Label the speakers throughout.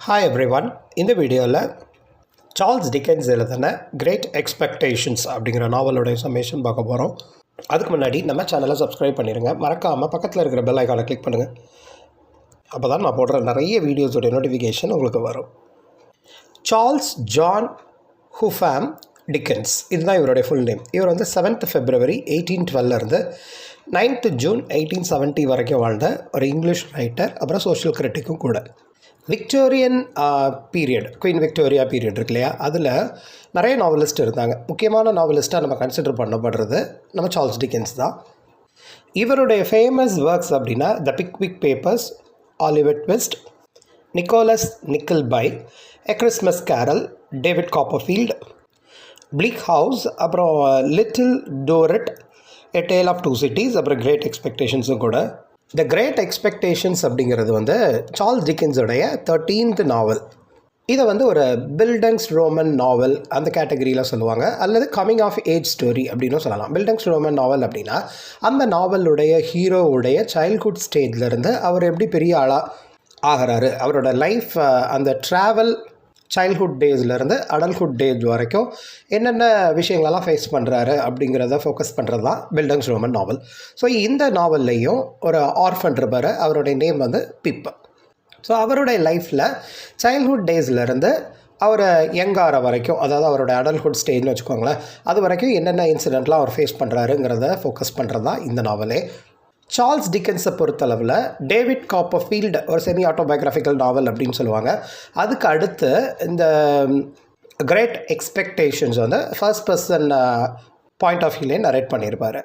Speaker 1: Hi everyone. இந்த வீடியோவில் Charles Dickens எழுதின கிரேட் எக்ஸ்பெக்டேஷன்ஸ் அப்படிங்கிற நாவலோடைய சம்மேஷன் பார்க்க போகிறோம். அதுக்கு முன்னாடி நம்ம சேனலை சப்ஸ்கிரைப் பண்ணிடுங்க. மறக்காமல் பக்கத்தில் இருக்கிற பெல் ஐக்கானை கிளிக் பண்ணுங்கள். அப்போ தான் நான் போடுற நிறைய வீடியோஸோடைய நோட்டிஃபிகேஷன் உங்களுக்கு வரும். சார்ல்ஸ் ஜான் ஹூஃபாம் டிக்கன்ஸ், இதுதான் இவருடைய ஃபுல் நேம். இவர் வந்து 7th February 1812 9th June 1870 வரைக்கும் வாழ்ந்த ஒரு இங்கிலீஷ் ரைட்டர், அப்புறம் சோஷியல் கிரிட்டிக்கும் கூட. Victorian period, queen Victoria period இருக்கு இல்லையா, அதில் நிறைய நாவலிஸ்ட் இருந்தாங்க. முக்கியமான நாவலிஸ்ட்டாக நம்ம கன்சிடர் பண்ணப்படுறது நம்ம சார்ல்ஸ் டிக்கன்ஸ் தான். இவருடைய ஃபேமஸ் ஒர்க்ஸ் அப்படின்னா the Pickwick Papers, Oliver Twist, Nicholas Nickleby, a Christmas Carol, David Copperfield, Bleak House, அப்புறம் Little Dorrit, a Tale of Two Cities, அப்புறம் கிரேட் எக்ஸ்பெக்டேஷன்ஸும் கூட. த கிரேட் எக்ஸ்பெக்டேஷன்ஸ் அப்படிங்கிறது வந்து சார்ல்ஸ் டிக்கன்ஸோடைய 13th நாவல். இதை வந்து ஒரு பில்டங்ஸ் ரோமன் நாவல் அந்த கேட்டகரியில் சொல்லுவாங்க, அல்லது கம்மிங் ஆஃப் ஏஜ் ஸ்டோரி அப்படின்னு சொல்லலாம். பில்டங்ஸ் ரோமன் நாவல் அப்படின்னா அந்த நாவலுடைய ஹீரோவுடைய சைல்ட்ஹுட் ஸ்டேஜ்லேருந்து அவர் எப்படி பெரிய ஆளாக ஆகிறாரு, அவரோட லைஃப், அந்த ட்ராவல் சைல்ட்ஹுட் டேஸ்லேருந்து அடல்ட்ஹுட் டேஸ் வரைக்கும் என்னென்ன விஷயங்களெல்லாம் ஃபேஸ் பண்ணுறாரு அப்படிங்கிறத ஃபோக்கஸ் பண்ணுறது தான் பில்டங்ஸ் ரோமன் நாவல். ஸோ இந்த நாவல்லையும் ஒரு ஆர்ஃபன் இருப்பார், அவருடைய நேம் வந்து பிப். ஸோ அவருடைய லைஃப்பில் சைல்ட்ஹுட் டேஸ்லேருந்து அவர் யங்கார வரைக்கும், அதாவது அவரோட அடல்ட்ஹுட் ஸ்டேஜ்னு வச்சுக்கோங்களேன், அது வரைக்கும் என்னென்ன இன்சிடெண்ட்லாம் அவர் ஃபேஸ் பண்ணுறாருங்கிறத ஃபோக்கஸ் பண்ணுறது தான் இந்த நாவலே. சார்ல்ஸ் டிக்கன்ஸை பொறுத்தளவில் டேவிட் காப்பர்ஃபீல்டு ஒரு செமி ஆட்டோபயோகிராஃபிக்கல் நாவல் அப்படின்னு சொல்லுவாங்க. அதுக்கு அடுத்து இந்த கிரேட் எக்ஸ்பெக்டேஷன்ஸ் வந்து ஃபர்ஸ்ட் பர்சன் பாயிண்ட் ஆஃப் வியூலே நரேட் பண்ணியிருப்பார்.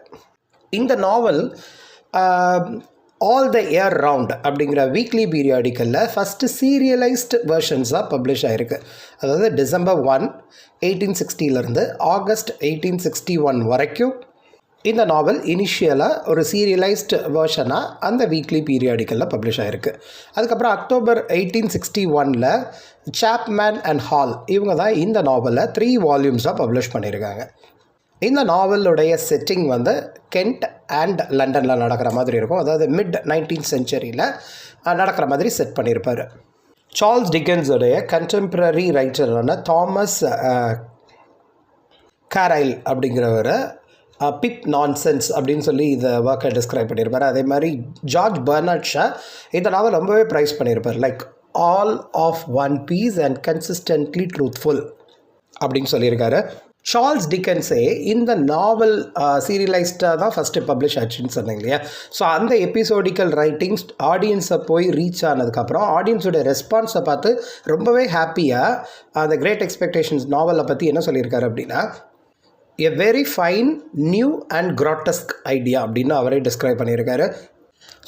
Speaker 1: இந்த novel All the Year Round அப்படிங்கிற வீக்லி பீரியாடிக்கலில் ஃபஸ்ட்டு சீரியலைஸ்டு வெர்ஷன்ஸாக பப்ளிஷ் ஆகிருக்கு. அதாவது December 1, 1860 August 1861 வரைக்கும் இந்த நாவல் இனிஷியலாக ஒரு சீரியலைஸ்டு வேர்ஷனாக அந்த வீக்லி பீரியாடிக்கலில் பப்ளிஷ் ஆகிருக்கு. அதுக்கப்புறம் October 1861 சாப்மேன் அண்ட் ஹால் இவங்க தான் இந்த நாவலை 3 வால்யூம்ஸாக பப்ளிஷ் பண்ணியிருக்காங்க. இந்த நாவலுடைய செட்டிங் வந்து கென்ட் அண்ட் லண்டனில் நடக்கிற மாதிரி இருக்கும். அதாவது மிட் 19th century நடக்கிற மாதிரி செட் பண்ணியிருப்பார். சார்ல்ஸ் டிக்கன்ஸுடைய கண்டெம்பரரி ரைட்டரான தாமஸ் கேரைல் அப்படிங்கிறவர் பிப் நான்சென்ஸ் அப்படின்னு சொல்லி இதை ஒர்க்கை டிஸ்கிரைப் பண்ணியிருப்பார். அதே மாதிரி ஜார்ஜ் பெர்னார்ட் ஷா இந்த நாவல் ரொம்பவே ப்ரைஸ் பண்ணியிருப்பார். Like all of one piece and consistently truthful அப்படின்னு சொல்லியிருக்காரு. சார்ல்ஸ் டிக்கன்ஸே இந்த நாவல் சீரியலைஸ்டாக தான் ஃபஸ்ட்டு பப்ளிஷ் ஆச்சுன்னு சொன்னீங்க இல்லையா. ஸோ அந்த எபிசோடிக்கல் ரைட்டிங்ஸ் ஆடியன்ஸை போய் ரீச் ஆனதுக்கப்புறம் ஆடியன்ஸோட ரெஸ்பான்ஸை பார்த்து ரொம்பவே ஹாப்பியாக அந்த கிரேட் எக்ஸ்பெக்டேஷன்ஸ் நாவலை பற்றி என்ன சொல்லியிருக்காரு அப்படின்னா, a very fine new and grotesque idea அப்படின்னு அவரே டிஸ்கிரைப் பண்ணியிருக்காரு.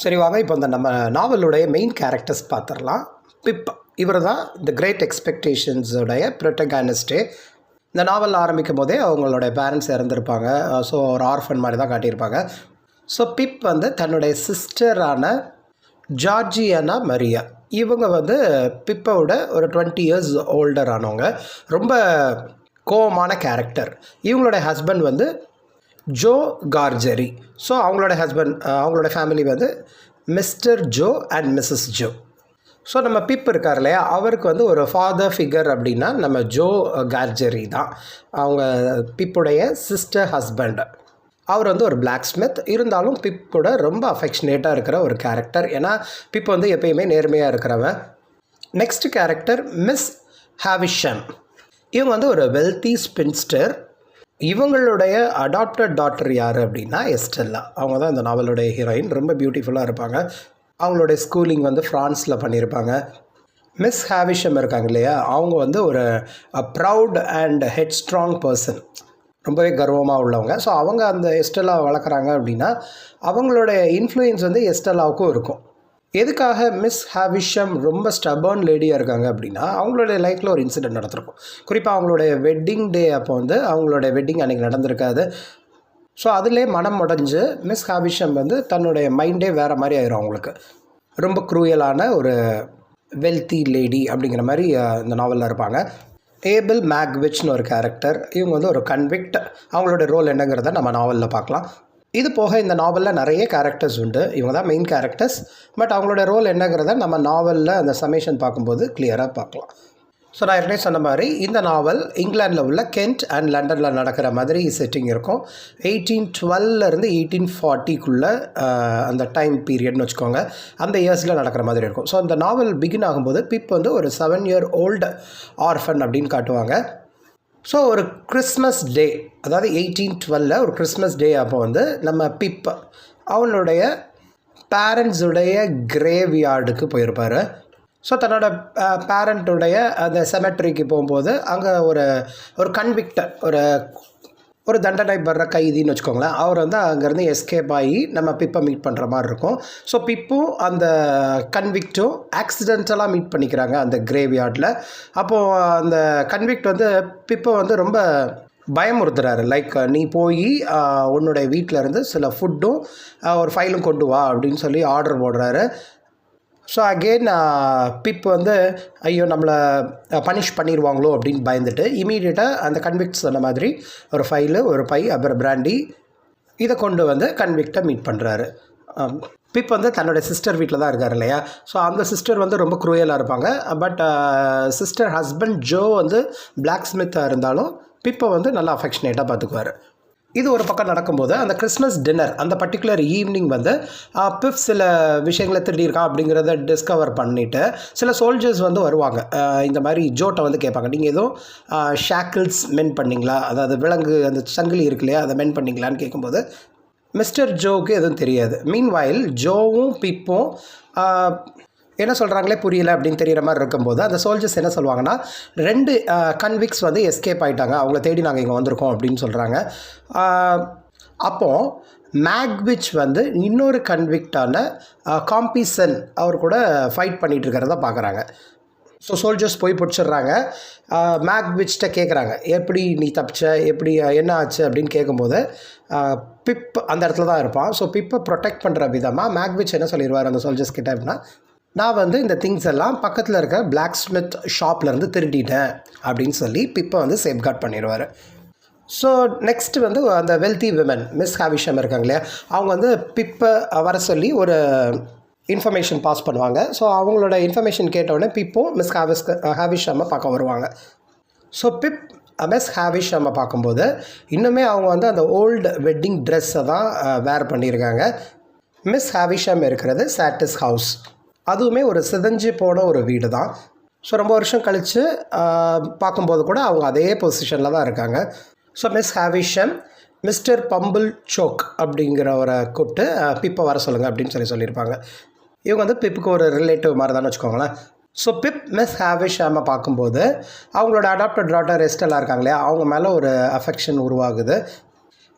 Speaker 1: சரி வாங்க, இப்போ இந்த நம்ம நாவலுடைய மெயின் கேரக்டர்ஸ் பார்த்துடலாம். பிப் இவர் தான் இந்த கிரேட் எக்ஸ்பெக்டேஷன்ஸோடைய ப்ரொட்டகானிஸ்டே. இந்த நாவல் ஆரம்பிக்கும் போதே அவங்களோட பேரண்ட்ஸ் இறந்துருப்பாங்க. ஸோ ஒரு ஆர்ஃபன் மாதிரி தான் காட்டியிருப்பாங்க. ஸோ பிப் வந்து தன்னுடைய சிஸ்டரான ஜார்ஜியானா மரியா, இவங்க வந்து பிப்போட ஒரு 20 years ஓல்டர் ஆனவங்க, ரொம்ப கோவமான கேரக்டர். இவங்களோட ஹஸ்பண்ட் வந்து ஜோ கார்ஜரி. ஸோ அவங்களோட ஹஸ்பண்ட், அவங்களோட ஃபேமிலி வந்து Mr Joe and Mrs Joe. So நம்ம பிப் இருக்கார் இல்லையா, அவருக்கு வந்து ஒரு ஃபாதர் ஃபிகர் அப்படின்னா நம்ம ஜோ கார்ஜரி தான். அவங்க பிப்புடைய சிஸ்டர் ஹஸ்பண்ட். அவர் வந்து ஒரு பிளாக் ஸ்மித், இருந்தாலும் பிப் கூட ரொம்ப அஃபெக்ஷனேட்டாக இருக்கிற ஒரு கேரக்டர். ஏன்னா பிப் வந்து எப்பயுமே நேர்மையாக இருக்கிறவன். Next character Miss Havisham. இவங்க வந்து ஒரு வெல்த்தி ஸ்பின்ஸ்டர். இவங்களுடைய அடாப்டட் டாட்டர் யார் அப்படின்னா எஸ்டெல்லா. அவங்க தான் இந்த நாவலுடைய ஹீரோயின். ரொம்ப பியூட்டிஃபுல்லாக இருப்பாங்க. அவங்களுடைய ஸ்கூலிங் வந்து ஃப்ரான்ஸில் பண்ணியிருப்பாங்க. மிஸ் ஹாவிஷம் இருக்காங்க இல்லையா, அவங்க வந்து ஒரு proud and head strong person, ரொம்பவே கர்வமாக உள்ளவங்க. ஸோ அவங்க அந்த எஸ்டெல்லா வளர்க்குறாங்க அப்படின்னா அவங்களுடைய இன்ஃப்ளூயன்ஸ் வந்து எஸ்டெல்லாவுக்கும் இருக்கும். எதுக்காக மிஸ் ஹாவிஷம் ரொம்ப ஸ்டபர்ன் லேடியாக இருக்காங்க அப்படின்னா, அவங்களுடைய லைஃப்பில் ஒரு இன்சிடெண்ட் நடந்திருக்கும். குறிப்பாக அவங்களுடைய வெட்டிங் டே அப்போ வந்து அவங்களுடைய வெட்டிங் அன்றைக்கி நடந்திருக்காது. ஸோ அதிலே மனம் உடைஞ்சு மிஸ் ஹாவிஷம் வந்து தன்னுடைய மைண்டே வேறு மாதிரி ஆயிரும். அவங்களுக்கு ரொம்ப க்ரூயலான ஒரு வெல்த்தி லேடி அப்படிங்கிற மாதிரி இந்த நாவலில் இருப்பாங்க. ஏபிள் மேக்விச்னு ஒரு கேரக்டர். இவங்க வந்து ஒரு கன்விக்ட். அவங்களோட ரோல் என்னங்கிறத நம்ம நாவலில் பார்க்கலாம். இது போக இந்த நாவலில் நிறைய கேரக்டர்ஸ் உண்டு. இவங்க தான் மெயின் கேரக்டர்ஸ். பட் அவங்களோட ரோல் என்னங்கிறத நம்ம நாவலில் அந்த சமேஷன் பார்க்கும்போது கிளியராக பார்க்கலாம். ஸோ நான் ஏற்கனவே சொன்ன மாதிரி இந்த நாவல் இங்கிலாண்டில் உள்ள கென்ட் அண்ட் லண்டனில் நடக்கிற மாதிரி செட்டிங் இருக்கும். 1812 1840 அந்த டைம் பீரியட்னு வச்சுக்கோங்க. அந்த இயர்ஸில் நடக்கிற மாதிரி இருக்கும். ஸோ இந்த நாவல் பிகின் ஆகும்போது பிப் வந்து ஒரு 7-year-old ஆர்ஃபன் அப்படின்னு காட்டுவாங்க. ஸோ ஒரு கிறிஸ்மஸ் டே, அதாவது 1812 ஒரு கிறிஸ்மஸ் டே அப்போ வந்து நம்ம பிப் அவனுடைய பேரண்ட்ஸுடைய கிரேவ் யார்டுக்கு போயிருப்பார். ஸோ தன்னோட பேரண்ட்டுடைய அந்த செமெட்ரிக்கு போகும்போது அங்கே ஒரு கன்விக்டர், ஒரு தண்டனை பெற கைதின்னு வச்சுக்கோங்களேன். அவர் வந்து அங்கேருந்து எஸ்கேப் ஆகி நம்ம பிப்பை மீட் பண்ணுற மாதிரி இருக்கும். ஸோ பிப்பும் அந்த கன்விக்டும் ஆக்சிடென்டலாக மீட் பண்ணிக்கிறாங்க அந்த கிரேவ் யார்டில். அப்போது அந்த கன்விக்ட் வந்து பிப்பை வந்து ரொம்ப பயமுறுத்துறாரு. லைக் நீ போய் உன்னுடைய வீட்டிலேருந்து சில ஃபுட்டும் ஒரு ஃபைலும் கொண்டு வா அப்படின்னு சொல்லி ஆர்டர் போடுறாரு. ஸோ அகெயின் பிப் வந்து ஐயோ நம்மளை பனிஷ் பண்ணிடுவாங்களோ அப்படின்னு பயந்துட்டு இமீடியட்டாக அந்த கன்விக்ட் சொன்ன மாதிரி ஒரு ஃபைலு, ஒரு பை, அப்புறம் பிராண்டி இதை கொண்டு வந்து கன்விக்டை மீட் பண்ணுறாரு. பிப் வந்து தன்னோட சிஸ்டர் வீட்டில் தான் இருக்கார் இல்லையா. ஸோ அந்த சிஸ்டர் வந்து ரொம்ப குரூயலாக இருப்பாங்க. பட் சிஸ்டர் ஹஸ்பண்ட் ஜோ வந்து பிளாக் ஸ்மித்தாக இருந்தாலும் பிப்பை வந்து நல்லா அஃபெக்ஷனேட்டாக பார்த்துக்குவார். இது ஒரு பக்கம் நடக்கும்போது அந்த கிறிஸ்மஸ் டின்னர் அந்த பர்டிகுலர் ஈவினிங் வந்து பிப் சில விஷயங்களை திருடியிருக்கான் அப்படிங்கிறத டிஸ்கவர் பண்ணிவிட்டு சில சோல்ஜர்ஸ் வந்து வருவாங்க. இந்த மாதிரி ஜோட்டை வந்து கேட்பாங்க, நீங்கள் எதுவும் ஷாக்கிள்ஸ் மென் பண்ணிங்களா, அதாவது விலங்கு அந்த சங்கிலி இருக்கு இல்லையா, அதை மென் பண்ணிங்களான்னு கேட்கும்போது மிஸ்டர் ஜோவுக்கு எதுவும் தெரியாது. மீன்வாயில் ஜோவும் பிப்பும் என்ன சொல்கிறாங்களே புரியல அப்படின்னு தெரிகிற மாதிரி இருக்கும்போது அந்த சோல்ஜர்ஸ் என்ன சொல்லுவாங்கன்னா, 2 கன்விக்ஸ் வந்து எஸ்கேப் ஆகிட்டாங்க, அவங்கள தேடி நாங்கள் இங்கே வந்திருக்கோம் அப்படின்னு சொல்கிறாங்க. அப்போது மேக்விச் வந்து இன்னொரு கன்விக்டான காம்பிசன் அவர் கூட ஃபைட் பண்ணிகிட்டு இருக்கிறத பார்க்குறாங்க. ஸோ சோல்ஜர்ஸ் போய் பிடிச்சிடுறாங்க. மேக்விச்கிட்ட கேட்குறாங்க, எப்படி நீ தப்பிச்ச, எப்படி என்ன ஆச்சு அப்படின்னு கேட்கும்போது பிப் அந்த இடத்துல தான் இருப்பான். ஸோ பிப்பை ப்ரொடெக்ட் பண்ணுற விதமாக மேக்விச் என்ன சொல்லிடுவார் அந்த சோல்ஜர்ஸ் கிட்ட அப்படின்னா, நான் வந்து இந்த திங்ஸ் எல்லாம் பக்கத்தில் இருக்க பிளாக் ஸ்மித் ஷாப்லேருந்து திருடிட்டேன் அப்படின்னு சொல்லி பிப்பை வந்து சேஃப்கார்ட் பண்ணிடுவார். ஸோ நெக்ஸ்ட் வந்து அந்த வெல்தி விமன் மிஸ் ஹாவிஷம் இருக்காங்க இல்லையா, அவங்க வந்து பிப்பை வர சொல்லி ஒரு இன்ஃபர்மேஷன் பாஸ் பண்ணுவாங்க. ஸோ அவங்களோட இன்ஃபர்மேஷன் கேட்டவுடனே பிப்பும் மிஸ் ஹாவிஷம்மை பார்க்க வருவாங்க. ஸோ பிப் மிஸ் ஹாவிஷம்மை பார்க்கும்போது இன்னுமே அவங்க வந்து அந்த ஓல்டு வெட்டிங் ட்ரெஸ்ஸை தான் வேர் பண்ணியிருக்காங்க. மிஸ் ஹாவிஷம் இருக்கிறது சாட்டிஸ் ஹவுஸ், அதுவுமே ஒரு சிதைஞ்சு போன ஒரு வீடு தான். ஸோ ரொம்ப வருஷம் கழித்து பார்க்கும்போது கூட அவங்க அதே பொசிஷனில் தான் இருக்காங்க. So Miss Havisham Mr Pumblechook அப்படிங்கிறவரை கூப்பிட்டு பிப்பை வர சொல்லுங்கள் அப்படின்னு சொல்லியிருப்பாங்க. இவங்க வந்து பிப்புக்கு ஒரு ரிலேட்டிவ் மாதிரி தான் வச்சுக்கோங்களேன். ஸோ பிப் மிஸ் ஹாவிஷாமை பார்க்கும்போது அவங்களோட அடாப்டட் டாட்டர் எஸ்டெல்லா இருக்காங்க இல்லையா, அவங்க மேலே ஒரு அஃபெக்ஷன் உருவாகுது.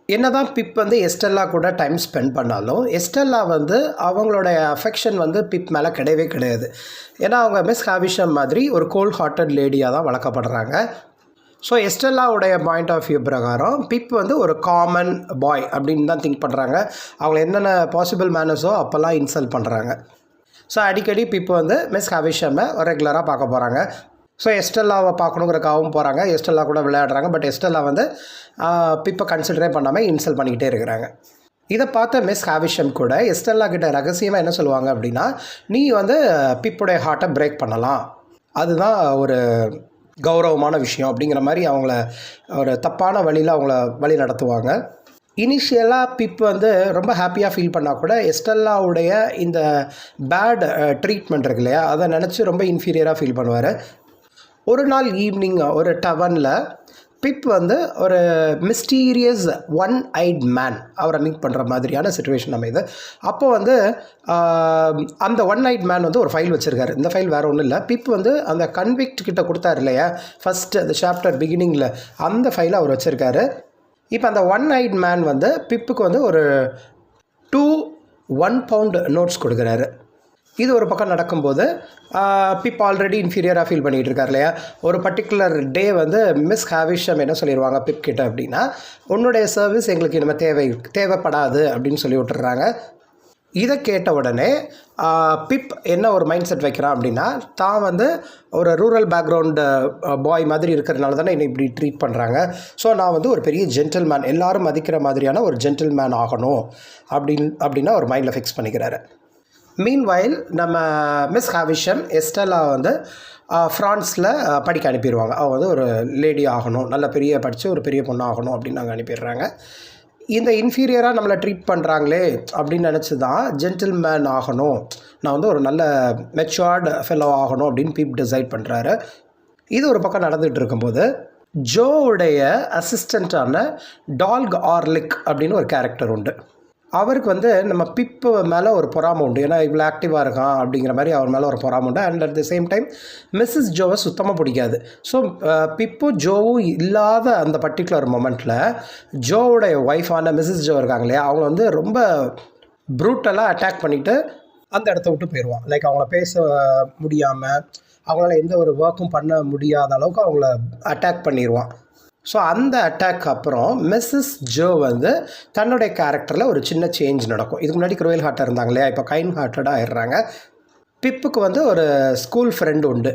Speaker 1: என்ன தான் பிப் வந்து எஸ்டெல்லா கூட டைம் ஸ்பெண்ட் பண்ணாலும் எஸ்டெல்லா வந்து அவங்களோட அஃபெக்ஷன் வந்து பிப் மேலே கிடையவே கிடையாது. ஏன்னா அவங்க மிஸ் ஹாவிஷம் மாதிரி ஒரு கோல்ட் ஹார்ட்டட் லேடியாக தான் வளர்க்கப்படுறாங்க. ஸோ எஸ்டெல்லாவுடைய பாயிண்ட் ஆஃப் வியூ பிரகாரம் பிப் வந்து ஒரு காமன் பாய் அப்படின்னு தான் திங்க் பண்ணுறாங்க. அவங்கள என்னென்ன பாசிபிள் மேனர்ஸோ அப்போல்லாம் இன்சல்ட் பண்ணுறாங்க. ஸோ அடிக்கடி பிப் வந்து மிஸ் ஹாவிஷம்மை ரெகுலராக பார்க்க போகிறாங்க. ஸோ எஸ்டெல்லாவை பார்க்கணுங்கிறக்காகவும் போகிறாங்க, எஸ்டெல்லா கூட விளையாடுறாங்க. பட் எஸ்டெல்லா வந்து பிப்பை கன்சிடரே பண்ணாமல் இன்சல்ட் பண்ணிக்கிட்டே இருக்கிறாங்க. இதை பார்த்த மிஸ் ஹாவிஷம் கூட எஸ்டெல்லா கிட்ட ரகசியமாக என்ன சொல்லுவாங்க அப்படின்னா, நீ வந்து பிப்புடைய ஹார்ட்டை பிரேக் பண்ணலாம், அதுதான் ஒரு கௌரவமான விஷயம் அப்படிங்கிற மாதிரி அவங்கள ஒரு தப்பான வழியில் அவங்கள வழி நடத்துவாங்க. இனிஷியலாக பிப் வந்து ரொம்ப ஹாப்பியாக ஃபீல் பண்ணால் கூட எஸ்டெல்லாவுடைய இந்த பேட் ட்ரீட்மெண்ட் இருக்கு இல்லையா, அதை நினச்சி ரொம்ப இன்ஃபீரியராக ஃபீல் பண்ணுவார். ஒரு நாள் ஈவினிங் ஒரு டவனில் பிப் வந்து ஒரு மிஸ்டீரியஸ் ஒன் ஐட் மேன் அவரை மீட் பண்ணுற மாதிரியான சுச்சுவேஷன் அமையுது. அப்போ வந்து அந்த ஒன் ஐட் மேன் வந்து ஒரு ஃபைல் வச்சுருக்காரு. இந்த ஃபைல் வேறு ஒன்றும் இல்லை, பிப் வந்து அந்த கன்விக்ட் கிட்ட கொடுத்தாரு இல்லையா ஃபஸ்ட்டு அந்த சாப்டர் பிகினிங்கில், அந்த ஃபைலை அவர் வச்சுருக்காரு. இப்போ அந்த ஒன் ஐட் மேன் வந்து பிப்புக்கு வந்து ஒரு 2 1-pound நோட்ஸ் கொடுக்குறாரு. இது ஒரு பக்கம் நடக்கும்போது பிப் ஆல்ரெடி இன்ஃபீரியராக ஃபீல் பண்ணிகிட்டு இருக்கார் இல்லையா. ஒரு பர்டிகுலர் டே வந்து மிஸ் ஹாவிஷம் என்ன சொல்லிடுவாங்க பிப் கிட்ட அப்படின்னா, உன்னுடைய சர்வீஸ் எங்களுக்கு இனிமேல் தேவைப்படாது அப்படின்னு சொல்லி விட்டுறாங்க. இதை கேட்ட உடனே பிப் என்ன ஒரு மைண்ட் செட் வைக்கிறான் அப்படின்னா, தான் வந்து ஒரு ரூரல் பேக்ரவுண்டு பாய் மாதிரி இருக்கிறதுனால தானே என்னை இப்படி ட்ரீட் பண்ணுறாங்க. ஸோ நான் வந்து ஒரு பெரிய ஜென்டில்மேன், எல்லோரும் மதிக்கிற மாதிரியான ஒரு ஜென்டில்மேன் ஆகணும் அப்படின்னா ஒரு மைண்டில் ஃபிக்ஸ் பண்ணிக்கிறாரு. மீன்வைல் நம்ம மிஸ் ஹாவிஷம் எஸ்டெல்லா வந்து ஃப்ரான்ஸில் படிக்க அனுப்பிடுவாங்க. அவள் வந்து ஒரு லேடி ஆகணும், நல்ல பெரிய படித்து ஒரு பெரிய பொண்ணு ஆகணும் அப்படின்னு நாங்கள் அனுப்பிடுறாங்க. இந்த இன்ஃபீரியராக நம்மளை ட்ரீட் பண்ணுறாங்களே அப்படின்னு நினச்சி தான் ஜென்டில்மேன் ஆகணும், நான் வந்து ஒரு நல்ல மெச்சூர்டு ஃபெல்லோ ஆகணும் அப்படின்னு பீப் டிசைட் பண்ணுறாரு. இது ஒரு பக்கம் நடந்துகிட்டு இருக்கும்போது ஜோவுடைய அசிஸ்டண்ட்டான டால்க் ஆர்லிக் அப்படின்னு ஒரு கேரக்டர் உண்டு. அவருக்கு வந்து நம்ம பிப்பு மேலே ஒரு பொறாமை உண்டு. ஏன்னா இவ்வளோ ஆக்டிவாக இருக்கான் அப்படிங்கிற மாதிரி அவர் மேலே ஒரு பொறாமை உண்டு. And at the same time Mrs ஜோவை சுத்தமாக பிடிக்காது. ஸோ பிப்பு ஜோவும் இல்லாத அந்த பர்டிகுலர் மொமெண்ட்டில் ஜோவுடைய ஒய்ஃபான மிஸ்ஸஸ் ஜோ இருக்காங்க இல்லையா, அவங்க வந்து ரொம்ப ப்ரூட்டலாக அட்டாக் பண்ணிவிட்டு அந்த இடத்த விட்டு போயிடுவான். லைக் அவங்கள பேச முடியாமல், அவங்களால எந்த ஒரு ஒர்க்கும் பண்ண முடியாத அளவுக்கு அவங்கள அட்டாக் பண்ணிடுவான். ஸோ அந்த அட்டாக் அப்புறம் மிஸ்ஸஸ் ஜோ வந்து தன்னுடைய கேரக்டரில் ஒரு சின்ன சேஞ்ச் நடக்கும். இதுக்கு முன்னாடி க்ரூயல் ஹார்ட்டாக இருந்தாங்க இல்லையா, இப்போ கைண்ட் ஹார்ட்டடாக ஆயிடுறாங்க. பிப்புக்கு வந்து ஒரு ஸ்கூல் ஃப்ரெண்டு உண்டு,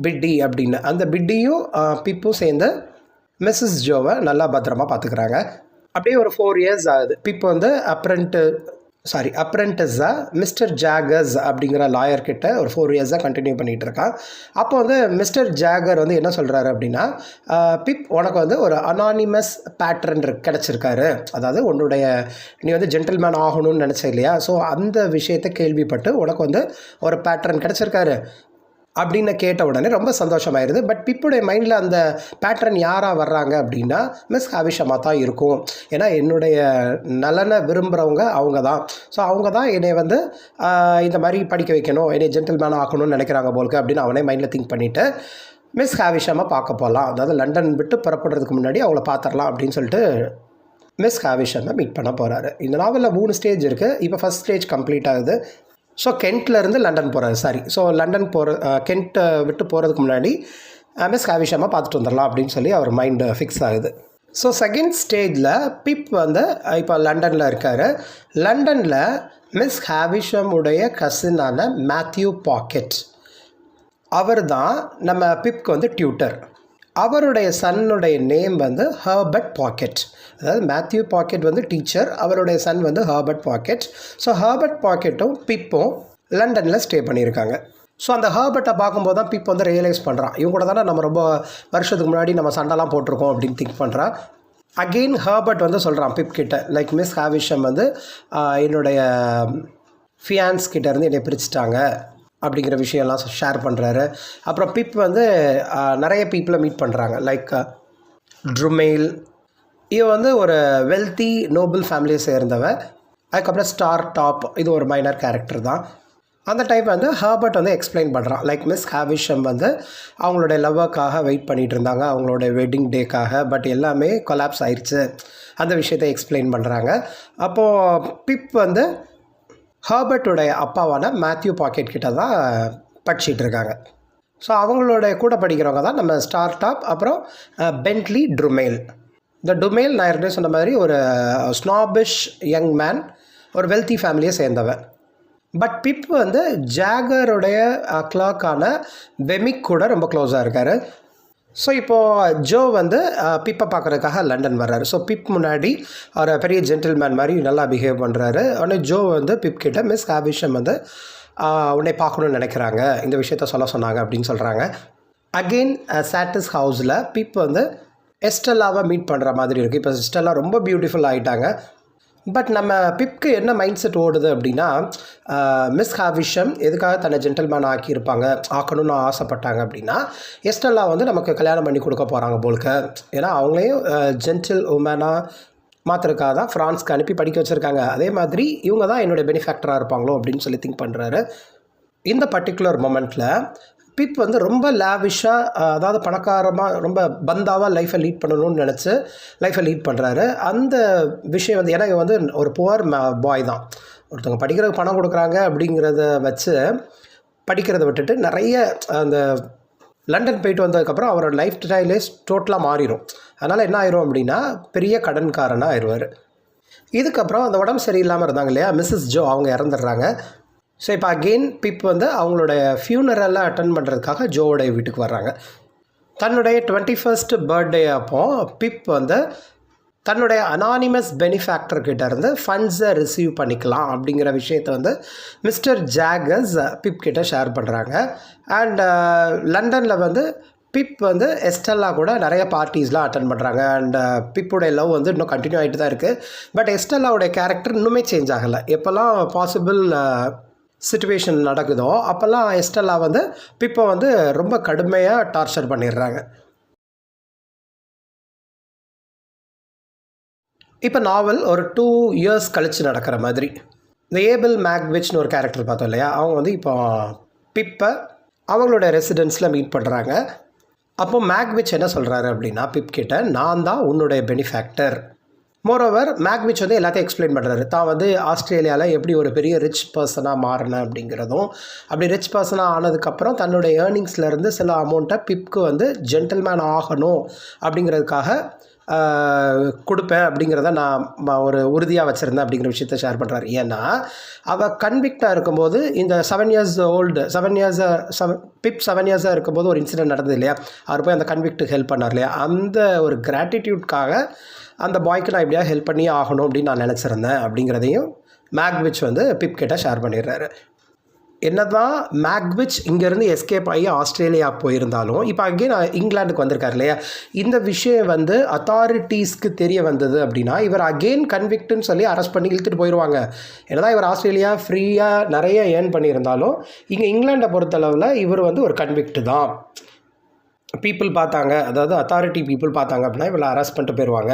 Speaker 1: பிட்டி அப்படின்னு. அந்த பிட்டியும் பிப்பும் சேர்ந்து மிஸ்ஸஸ் ஜோவை நல்லா பத்திரமாக பார்த்துக்கிறாங்க. அப்படியே ஒரு 4 இயர்ஸ் ஆகுது. பிப்பு வந்து அப்ரெண்டிஸாக மிஸ்டர் ஜாகர்ஸ் அப்படிங்கிற லாயர்கிட்ட ஒரு 4 இயர்ஸாக கண்டினியூ பண்ணிகிட்டு இருக்கான். அப்போ வந்து மிஸ்டர் ஜாகர் வந்து என்ன சொல்கிறாரு அப்படின்னா, பிப் உனக்கு வந்து ஒரு அனானிமஸ் பேட்ரன் கிடச்சிருக்காரு, அதாவது நீ வந்து ஜென்டில்மேன் ஆகணும்னு நினச்ச இல்லையா, ஸோ அந்த விஷயத்தை கேள்விப்பட்டு உனக்கு வந்து ஒரு பேட்ரன் கிடச்சிருக்காரு அப்படின்னு கேட்ட உடனே ரொம்ப சந்தோஷமாயிருது. பட் பிப்புடைய மைண்டில் அந்த பேட்டர்ன் யாராக வர்றாங்க அப்படின்னா மிஸ் ஹாவிஷமாக தான் இருக்கும். ஏன்னா என்னுடைய நலனை விரும்புகிறவங்க அவங்க தான். ஸோ அவங்க தான் என்னை வந்து இந்த மாதிரி படிக்க வைக்கணும், என்னை ஜென்டில்மேன் ஆக்கணும்னு நினைக்கிறாங்க போலுக்கு அப்படின்னு அவனே மைண்டில் திங்க் பண்ணிவிட்டு மிஸ் ஹாவிஷமாக பார்க்க போகலாம், அதாவது லண்டன் விட்டு புறப்படுறதுக்கு முன்னாடி அவங்கள பார்த்துடலாம் அப்படின்னு சொல்லிட்டு மிஸ் ஹாவிஷமை மீட் பண்ண போகிறாரு. இந்த நாவலில் 3 ஸ்டேஜ் இருக்குது. இப்போ ஃபஸ்ட் ஸ்டேஜ் கம்ப்ளீட் ஆகுது. ஸோ கென்ட்லேருந்து லண்டன் போகிறாரு. ஸோ லண்டன் கென்ட்டை விட்டு போகிறதுக்கு முன்னாடி மிஸ் ஹாவிஷமாக பார்த்துட்டு வந்துடலாம் அப்படின்னு சொல்லி அவர் மைண்டு ஃபிக்ஸ் ஆகுது. ஸோ செகண்ட் ஸ்டேஜில் பிப் வந்து இப்போ லண்டனில் இருக்கார். லண்டனில் மிஸ் ஹாவிஷமுடைய கசினான மேத்யூ பாக்கெட், அவர் தான் நம்ம பிப்க்கு வந்து டியூட்டர். அவருடைய சன்னுடைய நேம் வந்து ஹர்பர்ட் பாக்கெட். அதாவது மேத்யூ பாக்கெட் வந்து டீச்சர், அவருடைய சன் வந்து ஹர்பர்ட் பாக்கெட். ஸோ ஹர்பர்ட் பாக்கெட்டும் பிப்பும் லண்டனில் ஸ்டே பண்ணியிருக்காங்க. ஸோ அந்த ஹர்பர்ட்டை பார்க்கும்போது தான் பிப் வந்து ரியலைஸ் பண்ணுறான், இவங்க கூட தானே நம்ம ரொம்ப வருஷத்துக்கு முன்னாடி நம்ம சண்டைலாம் போட்டிருக்கோம் அப்படின்னு திங்க் பண்ணுறான். அகெயின் ஹர்பர்ட் வந்து சொல்கிறான் பிப் கிட்ட, லைக் மிஸ் ஹாவிஷம் வந்து என்னுடைய ஃபியான்ஸ் கிட்டேருந்து என்னை பிரிச்சுட்டாங்க அப்படிங்கிற விஷயம்லாம் ஷேர் பண்ணுறாரு. அப்புறம் பிப் வந்து நிறைய பீப்புளை மீட் பண்ணுறாங்க, லைக் ட்ருமெயில். இவன் வந்து ஒரு வெல்த்தி நோபல் ஃபேமிலியை சேர்ந்தவன். அதுக்கப்புறம் ஸ்டார் டாப், இது ஒரு மைனர் கேரக்டர் தான். அந்த டைம் வந்து ஹர்பர்ட் வந்து எக்ஸ்பிளைன் பண்ணுறான், லைக் மிஸ் ஹாவிஷம் வந்து அவங்களுடைய லவ்வுக்காக வெயிட் பண்ணிகிட்டு இருந்தாங்க, அவங்களோட வெட்டிங் டேக்காக. பட் எல்லாமே கொலாப்ஸ் ஆயிடுச்சு, அந்த விஷயத்தை எக்ஸ்பிளைன் பண்ணுறாங்க. அப்போது பிப் வந்து ஹர்பர்ட்டுடைய அப்பாவான மேத்யூ பாக்கெட் கிட்ட தான் படிச்சிட்டு இருக்காங்க. ஸோ அவங்களோட கூட படிக்கிறவங்க தான் நம்ம ஸ்டார் டாப், அப்புறம் பென்ட்லி ட்ருமெயில். இந்த டுமெயில் நான் ஏற்கனவே சொன்ன மாதிரி ஒரு ஸ்னாபிஷ் யங் மேன், ஒரு வெல்த்தி ஃபேமிலியை சேர்ந்தவன். பட் பிப் வந்து ஜாகருடைய கிளாக்கான பெமிக் கூட ரொம்ப க்ளோஸாக இருக்கார். ஸோ இப்போது ஜோ வந்து பிப்பை பார்க்குறதுக்காக லண்டன் வர்றாரு. ஸோ பிப் முன்னாடி ஒரு பெரிய ஜென்டில்மேன் மாதிரி நல்லா பிஹேவ் பண்ணுறாரு. உடனே ஜோ வந்து பிப் கிட்ட மிஸ் ஹாவிஷம் வந்து உன்னை பார்க்கணுன்னு நினைக்கிறாங்க, இந்த விஷயத்த சொல்ல சொன்னாங்க அப்படின்னு சொல்கிறாங்க. அகெயின் சாட்டிஸ் ஹவுஸில் பிப் வந்து எஸ்டெல்லாவை மீட் பண்ணுற மாதிரி இருக்குது. இப்போ எஸ்டெல்லா ரொம்ப பியூட்டிஃபுல் ஆகிட்டாங்க. பட் நம்ம பிப்க்கு என்ன மைண்ட் செட் ஓடுது அப்படின்னா, மிஸ் ஹாவிஷம் எதுக்காக தன்னை ஜென்டில்மேன் ஆக்கணும்னு ஆசைப்பட்டாங்க அப்படின்னா, எஸ்டெல்லா வந்து நமக்கு கல்யாணம் பண்ணி கொடுக்க போகிறாங்க போலுக்கு. ஏன்னா அவங்களையும் ஜென்டில் உமனாக மாத்திரக்காக தான் ஃப்ரான்ஸ்க்கு அனுப்பி படிக்க வச்சுருக்காங்க. அதே மாதிரி இவங்க தான் என்னுடைய பெனிஃபேக்டராக இருப்பாங்களோ அப்படின்னு சொல்லி திங்க் பண்ணுறாரு. இந்த பர்டிகுலர் மொமெண்ட்டில் பிப் வந்து ரொம்ப லேவிஷாக, அதாவது பணக்காரமாக, ரொம்ப பந்தாவாக லைஃப்பை லீட் பண்ணணும்னு நினச்சி லைஃப்பை லீட் பண்ணுறாரு. அந்த விஷயம் வந்து, ஏன்னா இவன் வந்து ஒரு புவர் பாய் தான், ஒருத்தவங்க படிக்கிறதுக்கு பணம் கொடுக்குறாங்க அப்படிங்கிறத வச்சு படிக்கிறத விட்டுட்டு நிறைய அந்த லண்டன் போயிட்டு வந்ததுக்கப்புறம் அவரோட லைஃப் ஸ்டைலே டோட்டலாக மாறிடும். அதனால் என்ன ஆயிரும் அப்படின்னா பெரிய கடன்காரனாக ஆயிடுவார். இதுக்கப்புறம் அந்த உடம்பு சரியில்லாமல் இருந்தாங்க இல்லையா, மிஸ்ஸஸ் ஜோ, அவங்க இறந்துடுறாங்க. ஸோ இப்போ அகெயின் பிப் வந்து அவங்களுடைய ஃபியூனரலை அட்டன் பண்ணுறதுக்காக ஜோவோடைய வீட்டுக்கு வர்றாங்க. தன்னுடைய 21st பர்த்டே அப்போ பிப் வந்து தன்னுடைய அனானிமஸ் பெனிஃபேக்டர் கிட்ட இருந்து ஃபண்ட்ஸை ரிசீவ் பண்ணிக்கலாம் அப்படிங்கிற விஷயத்தை வந்து மிஸ்டர் ஜாகஸ் பிப் கிட்ட ஷேர் பண்ணுறாங்க. அண்ட் லண்டனில் வந்து பிப் வந்து எஸ்டெல்லா கூட நிறைய பார்ட்டிஸ்லாம் அட்டன் பண்ணுறாங்க. அண்ட் பிப்புடைய லவ் வந்து இன்னும் கண்டினியூ ஆகிட்டு தான் இருக்குது. பட் எஸ்டெல்லாவுடைய கேரக்டர் இன்னுமே சேஞ்ச் ஆகலை. எப்போல்லாம் பாசிபிள் சிச்சுவேஷன் நடக்குதோ அப்போல்லாம் எஸ்டெல்லா வந்து பிப்பை வந்து ரொம்ப கடுமையாக டார்ச்சர் பண்ணிடுறாங்க. இப்போ நாவல் ஒரு 2 years கழித்து நடக்கிற மாதிரி. இந்த ஏபிள் மேக்விச்னு ஒரு கேரக்டர் பார்த்தோம் இல்லையா, அவங்க வந்து இப்போ பிப்பை அவங்களோட ரெசிடென்ஸில் மீட் பண்ணுறாங்க. அப்போ மேக்விச் என்ன சொல்கிறாரு அப்படின்னா பிப் கிட்ட, நான் தான் உன்னுடைய பெனிஃபேக்டர். மோரோவர் மேக்விச் வந்து எல்லாத்தையும் எக்ஸ்பிளைன் பண்ணுறாரு. தான் வந்து ஆஸ்திரேலியாவில் எப்படி ஒரு பெரிய ரிச் பர்சனாக மாறினேன் அப்படிங்கிறதும், அப்படி ரிச் பர்சனாக ஆனதுக்கப்புறம் தன்னுடைய ஏர்னிங்ஸ்லேருந்து சில அமௌண்ட்டை பிப்க்கு வந்து ஜென்டில்மேன் ஆகணும் அப்படிங்கிறதுக்காக கொடுப்பேன் அப்படிங்கிறத நான் ஒரு உறுதியாக வச்சுருந்தேன் அப்படிங்கிற விஷயத்த ஷேர் பண்ணுறாரு. ஏன்னா அவள் கன்விக்டாக இருக்கும்போது இந்த 7 years ஓல்டு பிப் 7 yearsஆக இருக்கும்போது ஒரு இன்சிடென்ட் நடந்தது இல்லையா, அவர் போய் அந்த கன்விக்ட்டுக்கு ஹெல்ப் பண்ணார் இல்லையா, அந்த ஒரு கிராட்டிடியூட்காக அந்த பாய்க்கு நான் எப்படியா ஹெல்ப் பண்ணியே ஆகணும் அப்படின்னு நான் நினச்சிருந்தேன் அப்படிங்கிறதையும் மேக்விச் வந்து பிப் கிட்ட ஷேர் பண்ணிடுறாரு. என்ன தான் மேக்விச் இங்கேருந்து எஸ்கேப் ஆகி ஆஸ்திரேலியா போயிருந்தாலும் இப்போ அகெயின் இங்கிலாந்துக்கு வந்திருக்காரு இல்லையா, இந்த விஷயம் வந்து அத்தாரிட்டிஸ்க்கு தெரிய வந்தது அப்படின்னா இவர் அகெயின் கன்விக்ட்டுன்னு சொல்லி அரெஸ்ட் பண்ணி இழுத்துட்டு போயிடுவாங்க. ஏன்னா இவர் ஆஸ்திரேலியா ஃப்ரீயாக நிறைய ஏர்ன் பண்ணியிருந்தாலும் இங்கே இங்கிலாண்டை பொறுத்தளவில் இவர் வந்து ஒரு கன்விக்ட்டு தான். பீப்புள் பார்த்தாங்க, அதாவது அத்தாரிட்டி பீப்புள் பார்த்தாங்க அப்படின்னா இவரை அரெஸ்ட் பண்ணிட்டு போயிடுவாங்க.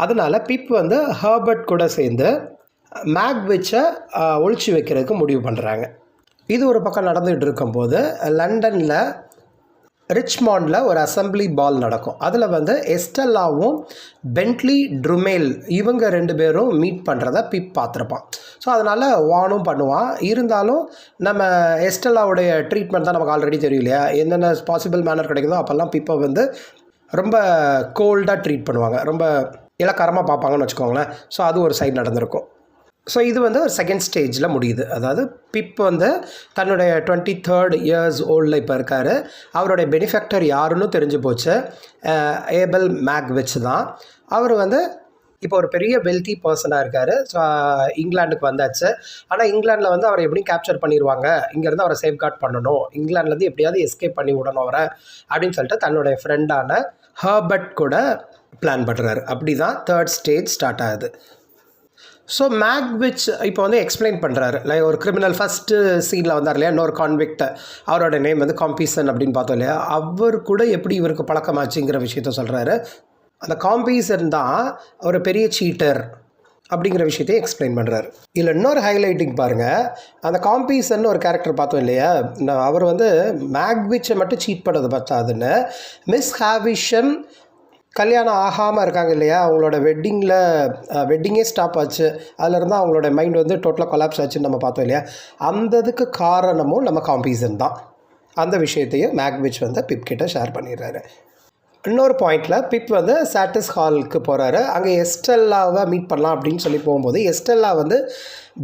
Speaker 1: அதனால் பிப் வந்து ஹர்பர்ட் கூட சேர்ந்து மேக்விச்சை ஒழிச்சு வைக்கிறதுக்கு முடிவு பண்ணுறாங்க. இது ஒரு பக்கம் நடந்துகிட்டு இருக்கும்போது லண்டனில் ரிச்மாண்டில் ஒரு அசம்பிளி பால் நடக்கும். அதில் வந்து எஸ்டெல்லாவும் பென்ட்லி ட்ருமேல் இவங்க 2 பேரும் மீட் பண்ணுறத பிப் பார்த்துருப்பான். ஸோ அதனால் வானும் பண்ணுவான். இருந்தாலும் நம்ம எஸ்டெல்லாவுடைய ட்ரீட்மெண்ட் தான் நமக்கு ஆல்ரெடி தெரியும் இல்லையா, என்னென்ன பாசிபிள் மேனர் கிடைக்குதோ அப்போல்லாம் பிப்பை வந்து ரொம்ப கோல்டாக ட்ரீட் பண்ணுவாங்க, ரொம்ப இலக்காரமாக பார்ப்பாங்கன்னு வச்சுக்கோங்களேன். ஸோ அது ஒரு சைடு நடந்திருக்கும். ஸோ இது வந்து ஒரு செகண்ட் ஸ்டேஜில் முடியுது. அதாவது பிப் வந்து தன்னுடைய 23rd years ஓல்டில் இப்போ இருக்கார். அவருடைய பெனிஃபேக்டர் யாருன்னு தெரிஞ்சு போச்சு, ஏபிள் மேக்விச் தான். அவர் வந்து இப்போ ஒரு பெரிய வெல்த்தி பர்சனாக இருக்கார். ஸோ இங்கிலாண்டுக்கு வந்தாச்சு. ஆனால் இங்கிலாண்டில் வந்து அவரை எப்படியும் கேப்சர் பண்ணிடுவாங்க, இங்கேருந்து அவரை சேஃப்கார்ட் பண்ணணும், இங்கிலாந்துலேருந்து எப்படியாவது எஸ்கேப் பண்ணி விடணும் அவரை அப்படின்னு சொல்லிட்டு தன்னுடைய ஃப்ரெண்டான ஹர்பர்ட் கூட பிளான் பண்ணுறாரு. அப்படி தான் 3rd stage ஸ்டார்ட் ஆகுது. ஸோ மேக்விச் இப்போ வந்து எக்ஸ்பிளைன் பண்ணுறாரு. லைக் ஒரு கிரிமினல் ஃபஸ்ட்டு சீனில் வந்தார் இல்லையா, இன்னொரு கான்விக்ட், அவரோட நேம் வந்து காம்பீசன் அப்படின்னு பார்த்தோம் இல்லையா, அவர் கூட எப்படி இவருக்கு பழக்கமாச்சுங்கிற விஷயத்த சொல்கிறாரு. அந்த காம்பீசன் தான் ஒரு பெரிய சீட்டர் அப்படிங்கிற விஷயத்தையும் எக்ஸ்பிளைன் பண்ணுறாரு. இதில் இன்னொரு ஹைலைட்டிங் பாருங்கள், அந்த காம்பீசன் ஒரு கேரக்டர் பார்த்தோம் இல்லையா, அவர் வந்து மேக்விச்சை மட்டும் சீட் பண்ணது பார்த்தாதுன்னு மிஸ் ஹாவிஷம் கல்யாணம் ஆகாமல் இருக்காங்க இல்லையா, அவங்களோட வெட்டிங்கே ஸ்டாப் ஆச்சு, அதிலிருந்து அவங்களோட மைண்ட் வந்து டோட்டலாக கொலாப்ஸ் ஆச்சுன்னு நம்ம பார்த்தோம் இல்லையா, அந்த இதுக்கு காரணமும் நம்ம காம்பீசன் தான். அந்த விஷயத்தையும் மேக்விச் வந்து பிப் கிட்ட ஷேர் பண்ணிடுறாரு. இன்னொரு பாயிண்டில் பிப் வந்து சாட்டிஸ் ஹாலுக்கு போகிறாரு. அங்கே எஸ்டெல்லாவை மீட் பண்ணலாம் அப்படின்னு சொல்லி போகும்போது எஸ்டெல்லா வந்து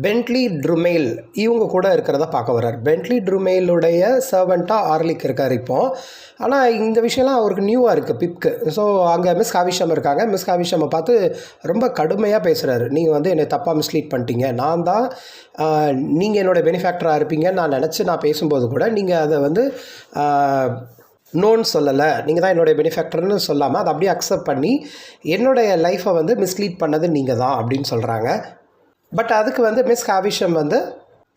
Speaker 1: பென்ட்லி ட்ருமேல் இவங்க கூட இருக்கிறத பார்க்க வர்றார். பென்ட்லி ட்ருமேலுடைய சர்வெண்ட்டாக ஆர்லிக் இருக்கார் இப்போது. ஆனால் இந்த விஷயம்லாம் அவருக்கு நியூவாக இருக்குது பிப்க்கு. ஸோ அங்கே மிஸ் ஹாவிஷம் இருக்காங்க. மிஸ் ஹாவிஷம்மை பார்த்து ரொம்ப கடுமையாக பேசுகிறாரு. நீங்கள் வந்து என்னை தப்பாக மிஸ்லீட் பண்ணிட்டீங்க, நான் தான் நீங்கள் என்னோடய பெனிஃபேக்டராக இருப்பீங்கன்னு நான் நினச்சி நான் பேசும்போது கூட நீங்கள் அதை வந்து நோன்னு சொல்லலை, நீங்கள் தான் என்னுடைய பெனிஃபேக்டர்னு சொல்லாமல் அதை அப்படியே அக்செப்ட் பண்ணி என்னுடைய லைஃப்பை வந்து மிஸ்லீட் பண்ணது நீங்கள் தான் அப்படின்னு சொல்கிறாங்க. பட் அதுக்கு வந்து மிஸ் ஹாவிஷம் வந்து